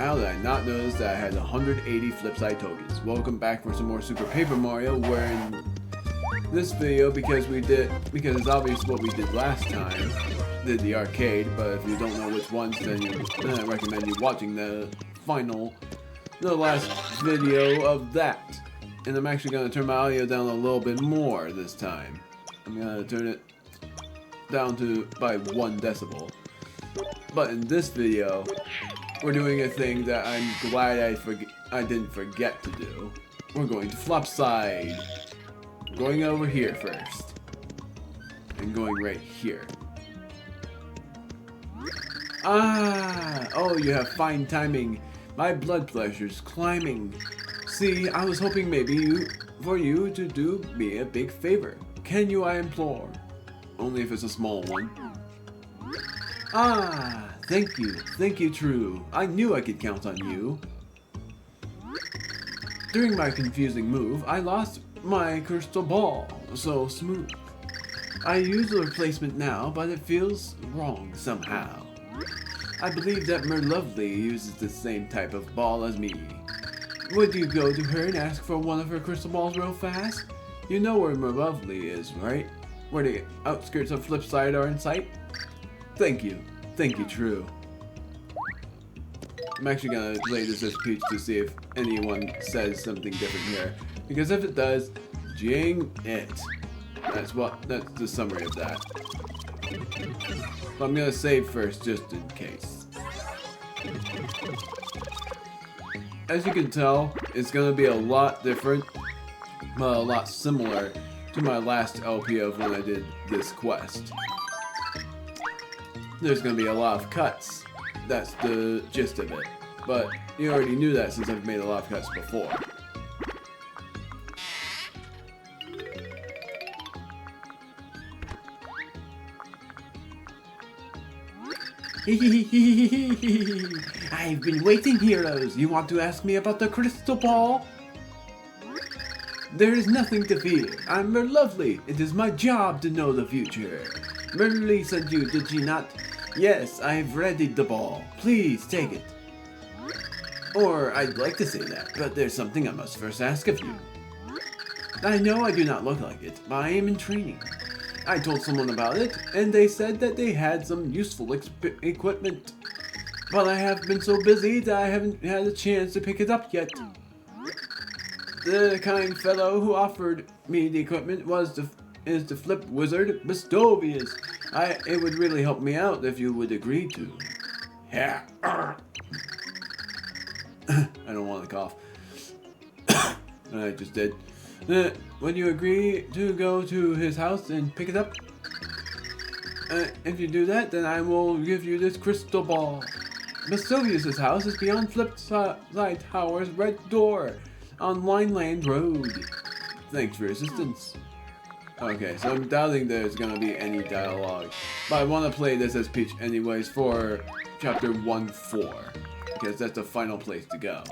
How did I not notice that I had 180 Flipside tokens? Welcome back for some more Super Paper Mario. We're in this video because it's obvious what we did last time. Did the arcade, but if you don't know which ones, then I recommend you watching the last video of that. And I'm actually going to turn my audio down a little bit more this time. I'm going to turn it down by 1 decibel. But in this video, we're doing a thing that I'm glad I didn't forget to do. We're going to Flopside. Going over here first. And going right here. Ah! Oh, you have fine timing. My blood pressure's climbing. See, I was hoping maybe for you to do me a big favor. Can you, I implore? Only if it's a small one. Ah! Thank you, True. I knew I could count on you. During my confusing move, I lost my crystal ball. So smooth. I use the replacement now, but it feels wrong somehow. I believe that Merlovely uses the same type of ball as me. Would you go to her and ask for one of her crystal balls real fast? You know where Merlovely is, right? Where the outskirts of Flipside are in sight? Thank you, True. I'm actually gonna play this as Peach to see if anyone says something different here. Because if it does, jing it. That's the summary of that. But I'm gonna save first just in case. As you can tell, it's gonna be a lot different, but a lot similar to my last LP of when I did this quest. There's gonna be a lot of cuts. That's the gist of it. But you already knew that since I've made a lot of cuts before. I've been waiting, heroes. You want to ask me about the crystal ball? There is nothing to fear. I'm Merlovely. It is my job to know the future. Merlovely sent you, did she not? Yes, I've readied the ball. Please take it. Or I'd like to say that, but there's something I must first ask of you. I know I do not look like it, but I am in training. I told someone about it, and they said that they had some useful equipment. But I have been so busy that I haven't had a chance to pick it up yet. The kind fellow who offered me the equipment is the flip wizard, Bestovius. It would really help me out if you would agree to. Yeah. I don't want to cough. I just did. Would you agree to go to his house and pick it up? If you do that, then I will give you this crystal ball. Bestovius' house is beyond Flipside Tower's red door on Lineland Road. Thanks for your assistance. Okay, so I'm doubting there's gonna be any dialogue. But I want to play this as Peach anyways for Chapter 1-4. Because that's the final place to go.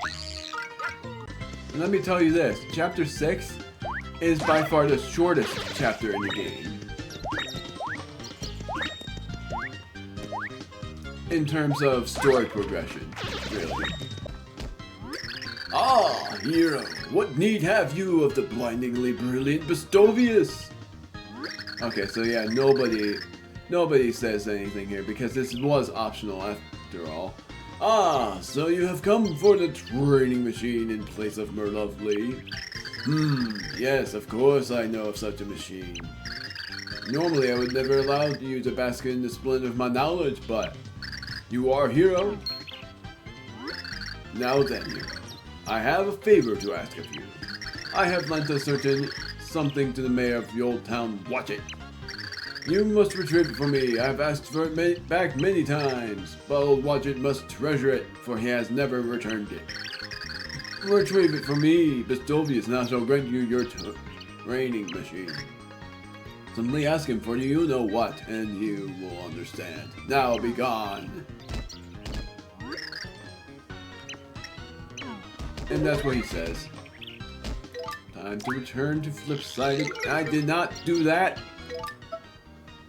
And let me tell you this, Chapter 6 is by far the shortest chapter in the game. In terms of story progression, really. Ah, hero, what need have you of the blindingly brilliant Bestovius? Okay, so yeah, nobody says anything here because this was optional after all. Ah, so you have come for the training machine in place of Merlovely. Yes, of course I know of such a machine. Normally I would never allow you to bask in the splendor of my knowledge, but you are hero. Now then, hero, I have a favor to ask of you. I have lent a certain something to the mayor of the old town, Watch It. You must retrieve it for me. I have asked for it back many times, but old Watch It must treasure it, for he has never returned it. Retrieve it for me, Bestovius, and I shall grant you your training machine. Simply ask him for you know what, and you will understand. Now be gone. And that's what he says. Time to return to Flipside. I did not do that.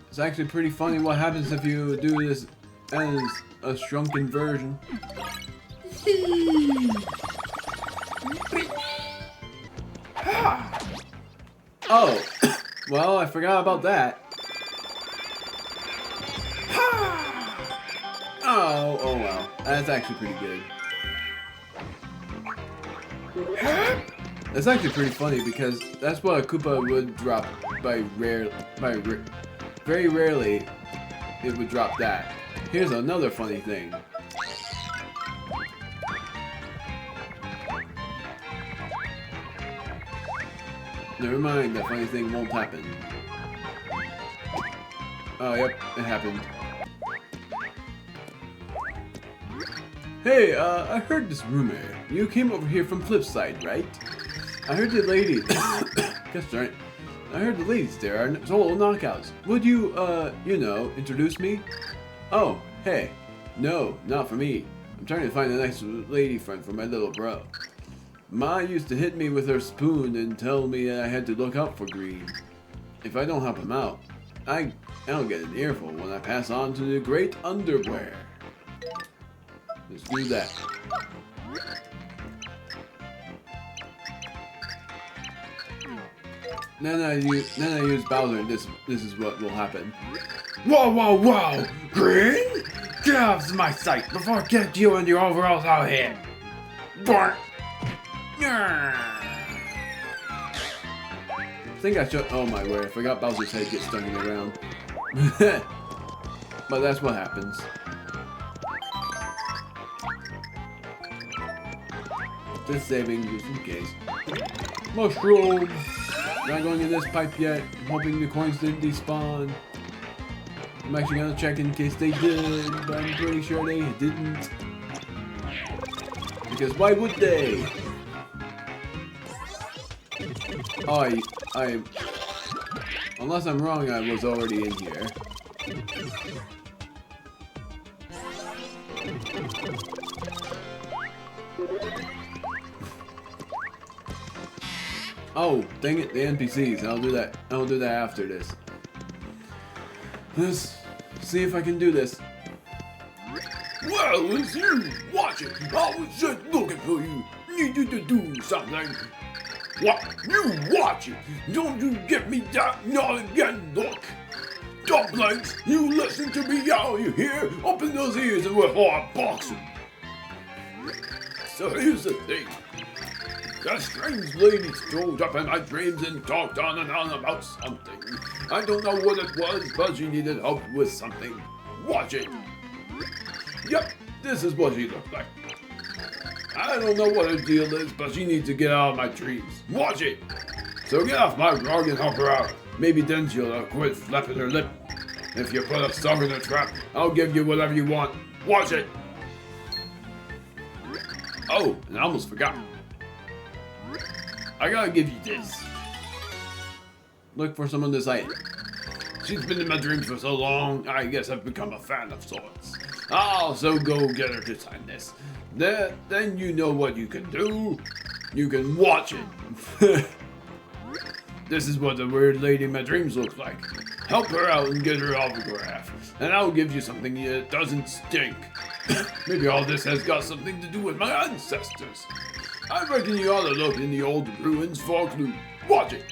It's actually pretty funny what happens if you do this as a shrunken version. Oh, well, I forgot about that. Oh well. That's actually pretty good. That's actually pretty funny because that's what a Koopa would drop very rarely it would drop that. Here's another funny thing. Never mind, that funny thing won't happen. Oh, yep, it happened. Hey, I heard this rumor. You came over here from Flipside, right? I heard the lady... Guess right. I heard the ladies there are solo knockouts. Would you, you know, introduce me? Oh, hey. No, not for me. I'm trying to find a nice lady friend for my little bro. Ma used to hit me with her spoon and tell me I had to look out for Green. If I don't help him out, I'll get an earful when I pass on to the great underwear. Let's do that. Then I use Bowser, and this is what will happen. Whoa! Green? Get out of my sight before I get you and your overalls out here! Bark! I think I should. Oh my word! I forgot Bowser's head gets stuck in the ground. But that's what happens. Just saving just in case. Mushroom! Not going in this pipe yet. I'm hoping the coins didn't despawn. I'm actually gonna check in case they did, but I'm pretty sure they didn't. Because why would they? Unless I'm wrong, I was already in here. Oh, dang it, the NPCs. I'll do that after this. Let's see if I can do this. Well, it's you! Watch it! I was just looking for you! Needed to do something! What? You watch it! Don't you get me that not again, look! Dumplings, you listen to me out, you hear? Open those ears and we're hard boxing! So here's the thing. That strange lady strolled up in my dreams and talked on and on about something. I don't know what it was, but she needed help with something. Watch it! Yep, this is what she looked like. I don't know what her deal is, but she needs to get out of my dreams. Watch it! So get off my rug and help her out. Maybe then she'll quit flapping her lip. If you put a song in her trap, I'll give you whatever you want. Watch it! Oh, and I almost forgot. I gotta give you this. Look for some of this item. She's been in my dreams for so long, I guess I've become a fan of sorts. I'll so go get her to sign this. Then you know what you can do. You can watch it. This is what the weird lady in my dreams looks like. Help her out and get her autograph, and I'll give you something that doesn't stink. Maybe all this has got something to do with my ancestors. I reckon you ought to look in the old ruins for a clue. Watch it!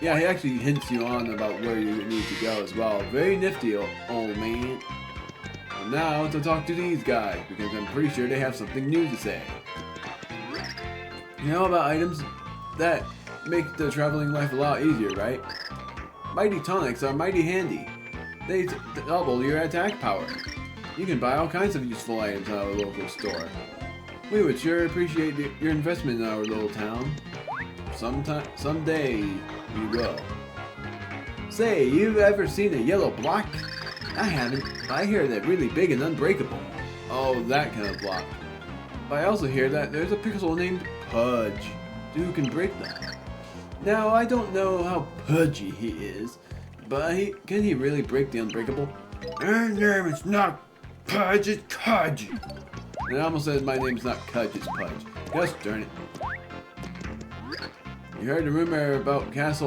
Yeah, he actually hints you on about where you need to go as well. Very nifty, old man. And now to talk to these guys, because I'm pretty sure they have something new to say. You know about items that make the traveling life a lot easier, right? Mighty tonics are mighty handy. They double your attack power. You can buy all kinds of useful items at our local store. We would sure appreciate your investment in our little town. Someday, we will. Say, you've ever seen a yellow block? I haven't, but I hear they're really big and unbreakable. Oh, that kind of block. But I also hear that there's a pixel named Pudge, who can break them. Now, I don't know how pudgy he is, but can he really break the unbreakable? Her name is not Pudge, it's Cudge. And I almost said my name's not Cudge, it's Pudge. Gosh darn it. You heard the rumor about Count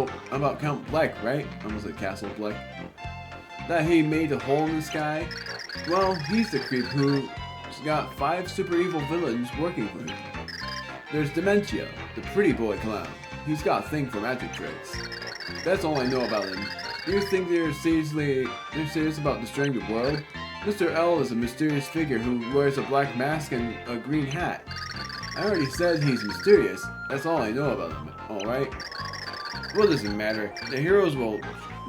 Bleck, right? I almost said Castle Bleck. That he made a hole in the sky? Well, he's the creep who got 5 super evil villains working for him. There's Dementia, the pretty boy clown. He's got a thing for magic tricks. That's all I know about him. Do you think they're serious about destroying the world? Mr. L is a mysterious figure who wears a black mask and a green hat. I already said he's mysterious. That's all I know about him, alright? What does it matter? The heroes will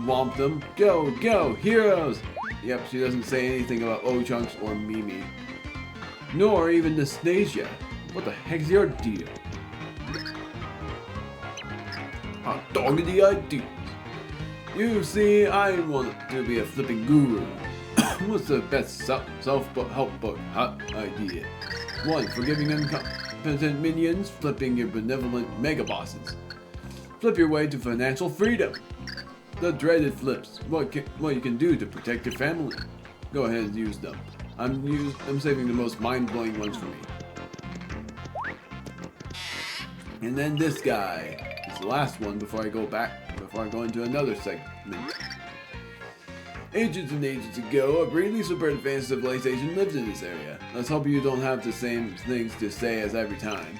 womp them. Go, go, heroes! Yep, she doesn't say anything about O-Chunks or Mimi. Nor even Nastasia. What the heck's your deal? Hot doggity ideas. You see, I want to be a flipping guru. What's the best self-help book? Hot idea. 1. Forgiving incompetent minions, flipping your benevolent mega bosses. Flip your way to financial freedom. The dreaded flips. What you can do to protect your family. Go ahead and use them. I'm saving the most mind-blowing ones for me. And then this guy. It's the last one before I go into another segment. Ages and ages ago, a greatly super advanced civilization lived in this area. Let's hope you don't have the same things to say as every time.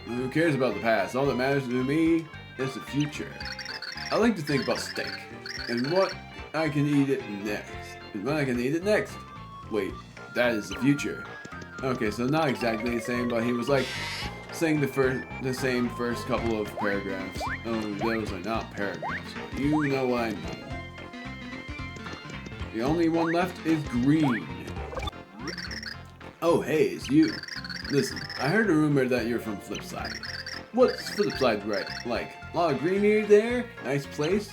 Who cares about the past? All that matters to me is the future. I like to think about steak and what I can eat it next. And when I can eat it next. Wait, that is the future. Okay, so not exactly the same, but he was like saying the same first couple of paragraphs. Oh, those are not paragraphs. You know what I mean. The only one left is green. Oh, hey, it's you. Listen, I heard a rumor that you're from Flipside. What's Flipside like? A lot of greenery there? Nice place?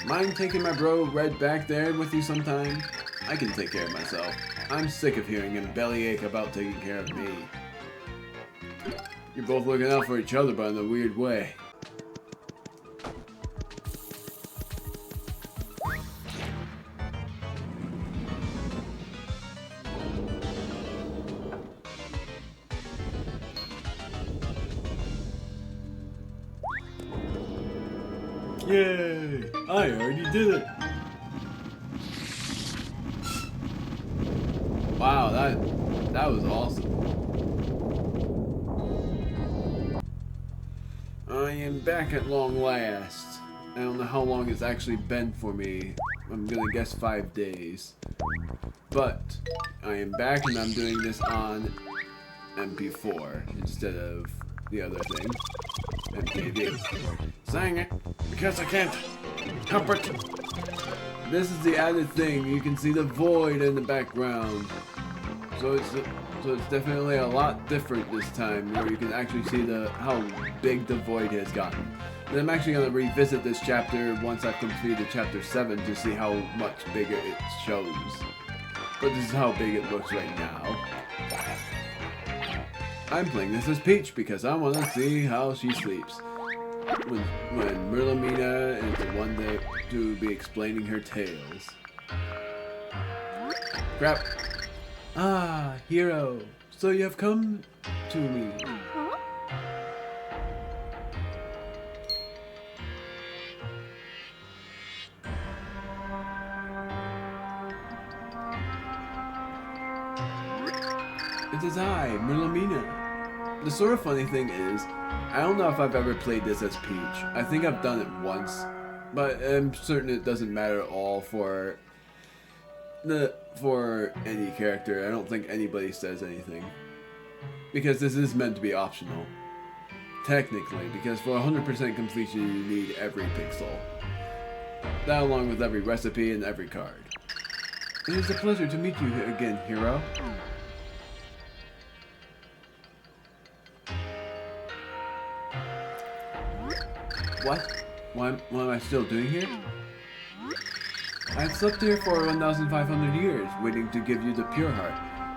Mind taking my bro Red back there with you sometime? I can take care of myself. I'm sick of hearing him bellyache about taking care of me. You're both looking out for each other, but in a weird way. Yay! I already did it! Wow, that was awesome. I am back at long last. I don't know how long it's actually been for me. I'm gonna guess 5 days. But I am back and I'm doing this on MP4 instead of the other thing. MKV. Saying it because I can't help it. This is the added thing. You can see the void in the background. So it's definitely a lot different this time, where you can actually see how big the void has gotten. And I'm actually going to revisit this chapter once I've completed chapter 7 to see how much bigger it shows. But this is how big it looks right now. I'm playing this as Peach because I want to see how she sleeps. When Merlimina is the one to be explaining her tales. Crap. Ah, hero. So you have come to me. It is I, Merlimina. The sort of funny thing is, I don't know if I've ever played this as Peach. I think I've done it once, but I'm certain it doesn't matter at all for any character. I don't think anybody says anything. Because this is meant to be optional. Technically, because for 100% completion you need every pixel. That along with every recipe and every card. It is a pleasure to meet you again, hero. What? What am I still doing here? I've slept here for 1,500 years, waiting to give you the pure heart.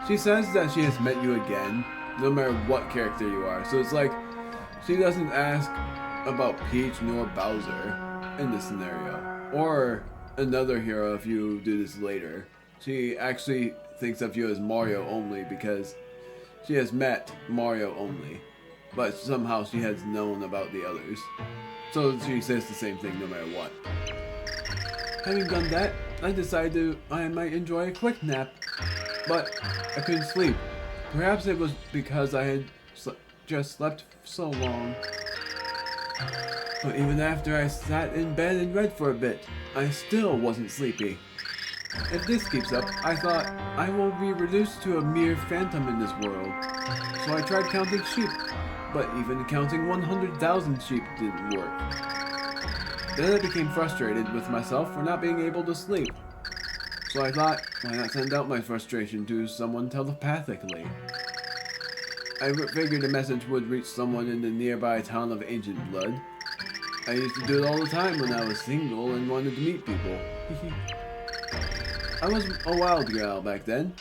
She says that she has met you again, no matter what character you are. So it's like, she doesn't ask about Peach nor Bowser in this scenario. Or another hero if you do this later. She actually thinks of you as Mario only because she has met Mario only. But somehow she has known about the others. So she says the same thing no matter what. Having done that, I decided I might enjoy a quick nap, but I couldn't sleep. Perhaps it was because I had just slept so long. But even after I sat in bed and read for a bit, I still wasn't sleepy. If this keeps up, I thought, I will be reduced to a mere phantom in this world. So I tried counting sheep, but even counting 100,000 sheep didn't work. Then I became frustrated with myself for not being able to sleep. So I thought, why not send out my frustration to someone telepathically? I figured a message would reach someone in the nearby town of Ancient Blood. I used to do it all the time when I was single and wanted to meet people. I was a wild girl back then,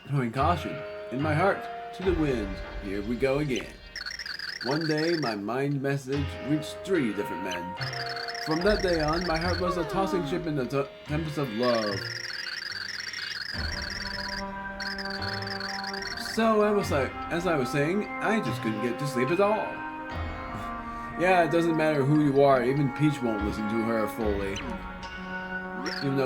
throwing caution in my heart to the wind. Here we go again. One day, my mind message reached 3 different men. From that day on, my heart was a tossing ship in the tempest of love. So as I was saying, I just couldn't get to sleep at all. Yeah, it doesn't matter who you are, even Peach won't listen to her fully. Even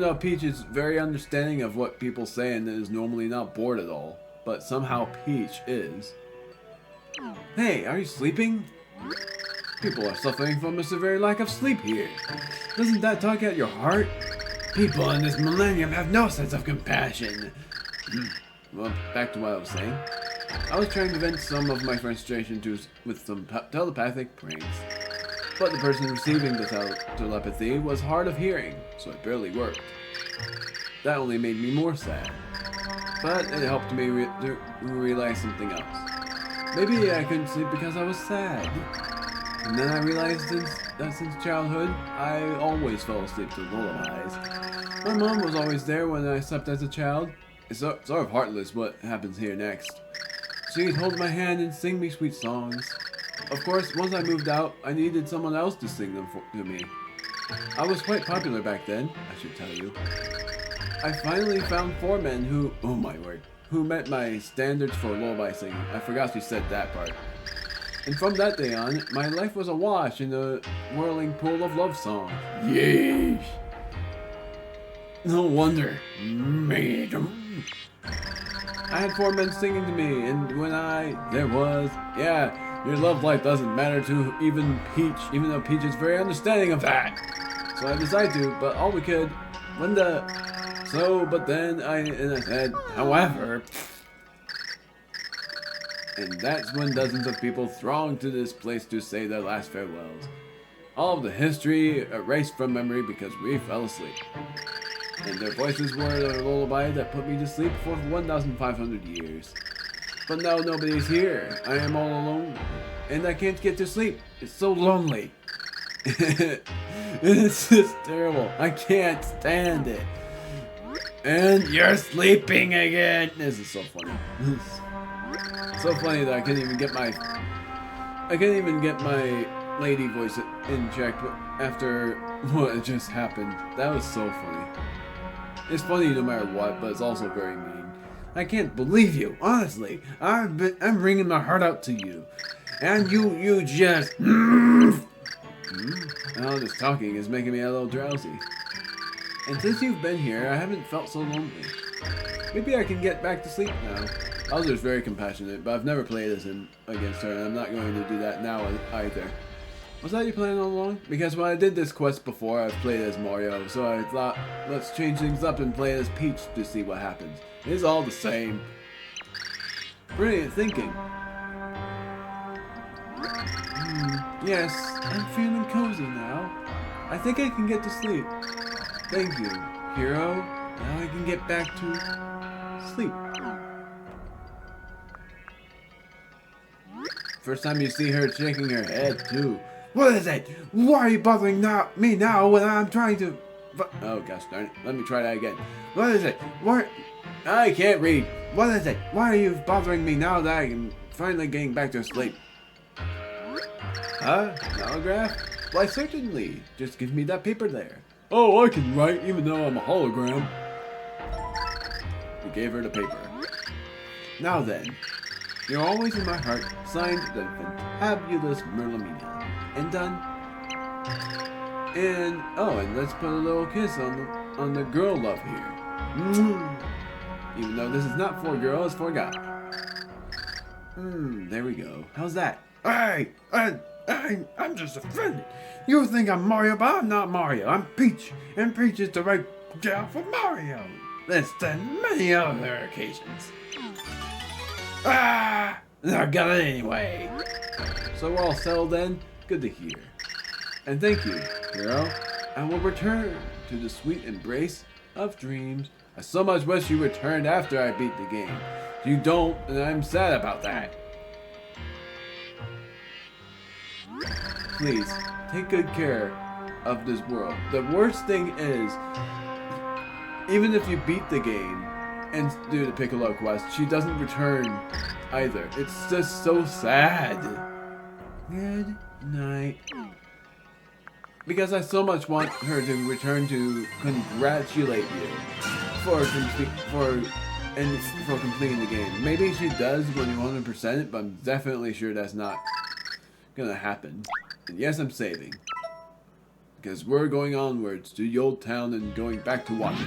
though Peach is very understanding of what people say and is normally not bored at all. But somehow Peach is. Hey, are you sleeping? People are suffering from a severe lack of sleep here. Doesn't that tug at your heart? People in this millennium have no sense of compassion. Well, back to what I was saying. I was trying to vent some of my frustration with some telepathic pranks. But the person receiving the telepathy was hard of hearing, so it barely worked. That only made me more sad. But it helped me realize something else. Maybe I couldn't sleep because I was sad. And then I realized that since childhood, I always fell asleep to lullabies. My mom was always there when I slept as a child. It's sort of heartless what happens here next. She'd hold my hand and sing me sweet songs. Of course, once I moved out, I needed someone else to sing them to me. I was quite popular back then, I should tell you. I finally found 4 men who, oh my word, who met my standards for lullaby singing. I forgot you said that part. And from that day on, my life was awash in a whirling pool of love songs. Yeesh. No wonder. Madam. I had 4 men singing to me, and your love life doesn't matter to even Peach, even though Peach is very understanding of that. So I decided to, but all we could, but then I said, however, and that's when dozens of people thronged to this place to say their last farewells. All of the history erased from memory because we fell asleep. And their voices were a lullaby that put me to sleep for 1,500 years. But now nobody's here. I am all alone. And I can't get to sleep. It's so lonely. It's just terrible. I can't stand it. And you're sleeping again. This is so funny. So funny that I can't even get my lady voice in check after what just happened. That was so funny. It's funny no matter what, but it's also very mean. I can't believe you, honestly. I'm wringing my heart out to you. And you just... All this talking is making me a little drowsy. And since you've been here, I haven't felt so lonely. Maybe I can get back to sleep now. Bowser's very compassionate, but I've never played as him against her, and I'm not going to do that now either. Was that your plan all along? Because when I did this quest before, I've played as Mario, so I thought, let's change things up and play as Peach to see what happens. It's all the same. Brilliant thinking. Yes, I'm feeling cozy now. I think I can get to sleep. Thank you, hero. Now I can get back to sleep. First time you see her shaking her head, too. What is it? Why are you bothering me now when I'm trying to... Oh, gosh darn it. Let me try that again. What is it? What? I can't read. What is it? Why are you bothering me now that I'm finally getting back to sleep? Huh? Holograph? Why, certainly. Just give me that paper there. Oh, I can write even though I'm a hologram. We gave her the paper. Now then. You're always in my heart. Signed, the Fantabulous Merlamina. And done. And oh, and let's put a little kiss on the girl love here. Even though this is not for girl, it's for guy. There we go. How's that? Hey, I'm just offended. You think I'm Mario, but I'm not Mario. I'm Peach, and Peach is the right gal for Mario. Less than many other occasions. I got it anyway. So we're all settled then? Good to hear. And thank you, hero. I will return to the sweet embrace of dreams. I so much wish you returned after I beat the game. You don't, and I'm sad about that. Please, take good care of this world. The worst thing is, even if you beat the game and do the Piccolo quest, she doesn't return either. It's just so sad. Good night. Because I so much want her to return to congratulate you for completing the game. Maybe she does when you 100% it, but I'm definitely sure that's not gonna happen. And yes, I'm saving. Because we're going onwards to the old town and going back to Water.